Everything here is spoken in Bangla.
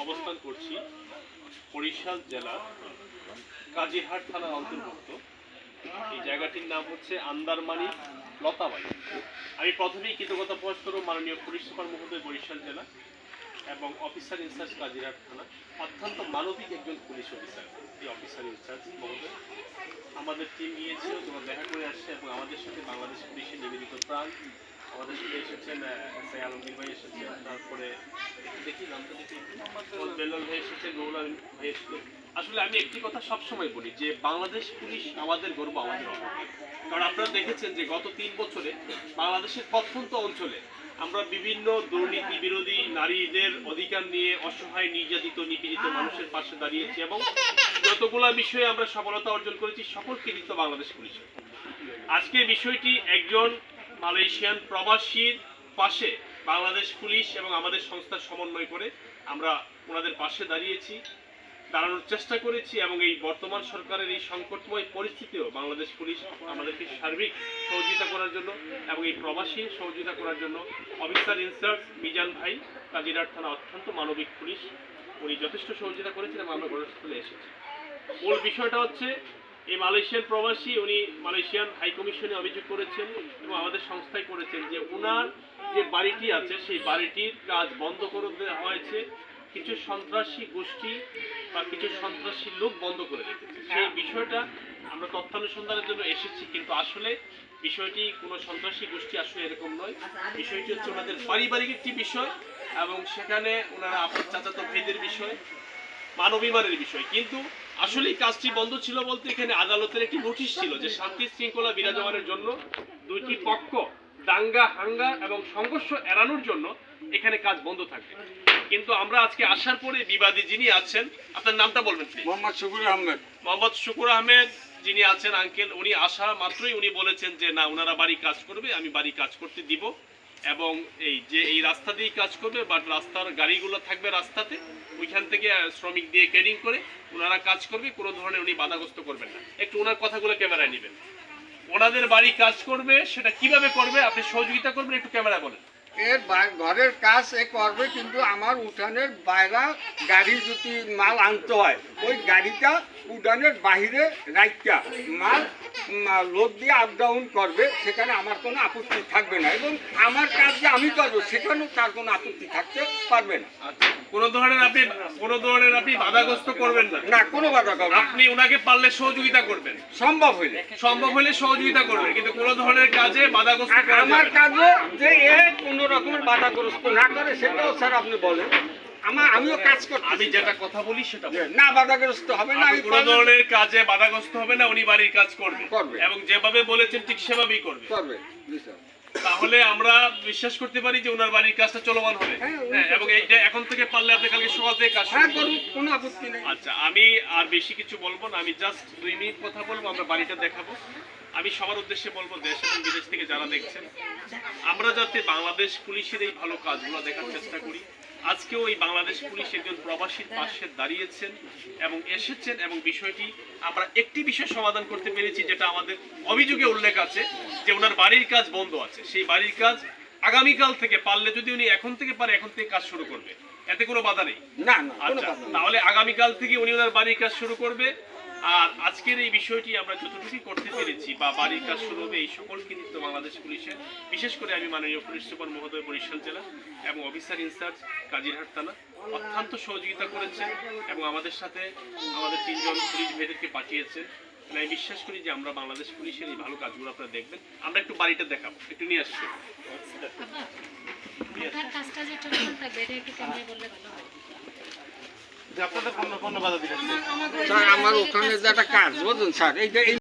অবস্থান করছি বরিশাল জেলার কাজিরহাট থানার অন্তর্ভুক্ত। এই জায়গাটির নাম হচ্ছে আন্দারমানিক লতাবাড়ি। আমি প্রথমেই কৃতজ্ঞতা প্রকাশ করব মাননীয় পুলিশ সুপার মহোদয় বরিশাল জেলা এবং অফিসার ইনচার্জ কাজিরহাট থানা, অত্যন্ত মানবিক একজন পুলিশ অফিসার। এই অফিসার ইনচার্জ মহোদয় আমাদের টিম নিয়েছিল, তোমরা দেখা করে আসছে এবং আমাদের সাথে বাংলাদেশ পুলিশের নিবেদিত প্রাণ আমাদের সাথে এসেছেন। এসআই আলমগীর ভাই এসেছেন, তারপরে দেখি নামটা দেখি বেলাল ভাই এসেছেন, রৌলা ভাই এসেছেন। আসলে আমি একটি কথা সবসময় বলি যে বাংলাদেশ পুলিশ আমাদের গর্ব, আমাদের অভাব। কারণ আপনারা দেখেছেন যে গত 3 বছরে বাংলাদেশের প্রত্যন্ত অঞ্চলে আমরা বিভিন্ন দুর্নীতি বিরোধী, নারীদের অধিকার নিয়ে অসহায়, নির্যাতিত, নিপীড়িত মানুষের পাশে দাঁড়িয়েছি এবং যতগুলা বিষয়ে আমরা সফলতা অর্জন করেছি সকল কৃতিত্ব বাংলাদেশ পুলিশের। আজকে বিষয়টি একজন মালয়েশিয়ান প্রবাসীর পাশে বাংলাদেশ পুলিশ এবং আমাদের সংস্থার সমন্বয় করে আমরা ওনাদের পাশে দাঁড়ানোর চেষ্টা করেছি এবং এই বর্তমান সরকারের এই সংকটময় পরিস্থিতিও বাংলাদেশ পুলিশ আমাদেরকে সার্বিক সহযোগিতা করার জন্য এবং এই প্রবাসী সহযোগিতা করার জন্য অফিসার ইনচার্জ মিজান ভাই কাজিরহাট থানা অত্যন্ত মানবিক পুলিশ, উনি যথেষ্ট সহযোগিতা করেছেন এবং আমরা ঘটনাস্থলে এসেছি। মূল বিষয়টা হচ্ছে এই মালয়েশিয়ান প্রবাসী উনি মালয়েশিয়ান হাই কমিশনে অভিযোগ করেছেন এবং আমাদের সংস্থায় করেছেন যে ওনার যে বাড়িটি আছে সেই বাড়িটির কাজ বন্ধ করে দেওয়া হয়েছে, কিছু সন্ত্রাসী গোষ্ঠী বা কিছু সন্ত্রাসী লোক বন্ধ করে রেখেছে। সেই বিষয়টা আমরা তথ্যানুসন্ধানের জন্য এসেছি, কিন্তু আসলে বিষয়টি কোনো সন্ত্রাসী গোষ্ঠী আসলে এরকম নয়। বিষয়টি হচ্ছে ওনাদের পারিবারিক একটি বিষয় এবং সেখানে ওনারা আপন চাচাতো ভাইদের বিষয়, মানবিমানের বিষয়। কিন্তু আসলে কাজটি বন্ধ ছিল বলতে এখানে আদালতের একটি নোটিশ ছিল যে শান্তি শৃঙ্খলা বিরাজমানের জন্য দুইটি পক্ষ দাঙ্গা হাঙ্গা এবং সংঘর্ষ এড়ানোর জন্য এখানে কাজ বন্ধ থাকবে। কিন্তু আমরা আজকে আসার পরে বিবাদী যিনি আছেন, আপনার নামটা বলবেন? মোহাম্মদ শুকুর আহমেদ। মোহাম্মদ শুকুর আহমেদ যিনি আছেন আঙ্কেল, উনি আসা মাত্রই উনি বলেছেন যে না, ওনারা বাড়ি কাজ করবে, আমি বাড়ি কাজ করতে দিব এবং এই রাস্তা দিয়েই কাজ করবে, বাট রাস্তার গাড়িগুলো থাকবে রাস্তাতে, ওইখান থেকে শ্রমিক দিয়ে ক্যারিং করে ওনারা কাজ করবে, কোনো ধরনের উনি বাধাগ্রস্ত করবেন না। একটু ওনার কথাগুলো ক্যামেরায় নেবেন। ওনাদের বাড়ি কাজ করবে, সেটা কিভাবে করবে আপনি সহযোগিতা করবেন, একটু ক্যামেরা বলেন। এর ঘরের কাজ এ করবে, কিন্তু আমার উঠানের বাইরে গাড়ি যদি মাল আনতে হয় ওই গাড়িটা উঠানের বাহিরে রাইকা মাল লোড দিয়ে আপ ডাউন করবে, সেখানে আমার কোনো আপত্তি থাকবে না এবং আমার কাজ যে আমি করবো সেখানেও তার কোনো আপত্তি থাকতে পারবে না। কোনো ধরনের আপনি বাধাগ্রস্ত করবেন না? না, কোনো বাধা করবে না। আপনি ওনাকে পারলে সহযোগিতা করবেন, সম্ভব হইলে সহযোগিতা করবেন, কিন্তু কোনো ধরনের কাজে বাধাগ্রস্ত আমার কাজও যে এ কোনো রকমের বাধাগ্রস্ত না করে সেটাও স্যার আপনি বলেন। আমিও কাজ করতে, আমি যেটা কথা বলি সেটা না, বাধাগ্রস্ত হবে না, কোনো ধরনের কাজে বাধাগ্রস্ত হবে না, উনি বাড়ির কাজ করবে এবং যেভাবে বলেছেন ঠিক সেভাবেই করবে। তাহলে আমরা বিশ্বাস করতে পারি যে ওনার বাড়ির কাজটা চলমান হবে। হ্যাঁ, এবং এইটা এখন থেকে পারলে আপনি কালকে সকাল থেকে কাজ শুরু করুন, কোনো আপত্তি নেই। আচ্ছা, আমি আর বেশি কিছু বলবো না, আমি জাস্ট 2 মিনিট কথা বলবো, আমরা বাড়িটা দেখাবো। আমি সবার উদ্দেশ্যে বলবো, দেশ এবং বিদেশ থেকে যারা দেখছেন, আমরা যাতে বাংলাদেশ পুলিশের এই ভালো কাজগুলো দেখার চেষ্টা করি। আজকেও এই বাংলাদেশ পুলিশ একজন প্রবাসীর পাশে দাঁড়িয়েছেন এবং এসেছেন এবং বিষয়টি আমরা একটি বিষয় সমাধান করতে পেরেছি, যেটা আমাদের অভিযোগে উল্লেখ আছে যে ওনার বাড়ির কাজ বন্ধ আছে। সেই বাড়ির কাজ আগামীকাল থেকে পারলে, যদি উনি এখন থেকে পারে এখন থেকে কাজ শুরু করবে, এতে কোনো বাধা নেই। না, আচ্ছা, তাহলে আগামীকাল থেকে উনি ওনার বাড়ির কাজ শুরু করবে। আর আজকের এই বিষয়টি আমরা যতটুকু করতে পেরেছি বা বাড়ির কাজ শুরু হবে, এই সকল কৃতিত্ব বাংলাদেশ পুলিশের। বিশেষ করে আমি মাননীয় পুলিশ সুপার মহোদয় বরিশাল জেলা এবং অফিসার ইনচার্জ কাজিরহাট থানা অত্যন্ত সহযোগিতা করেছেন এবং আমাদের সাথে আমাদের 3 জন পুলিশ ভাইদেরকে পাঠিয়েছেন। আমি বিশ্বাস করি যে আমরা বাংলাদেশ পুলিশের এই ভালো কাজগুলো আপনারা দেখবেন। আমরা একটু বাড়িটা দেখাবো, একটু নিয়ে আসছি। আপনাদের কোনো বাধা দিলেন? স্যার, আমার ওখানে যে একটা কাজ বুঝুন স্যার, এই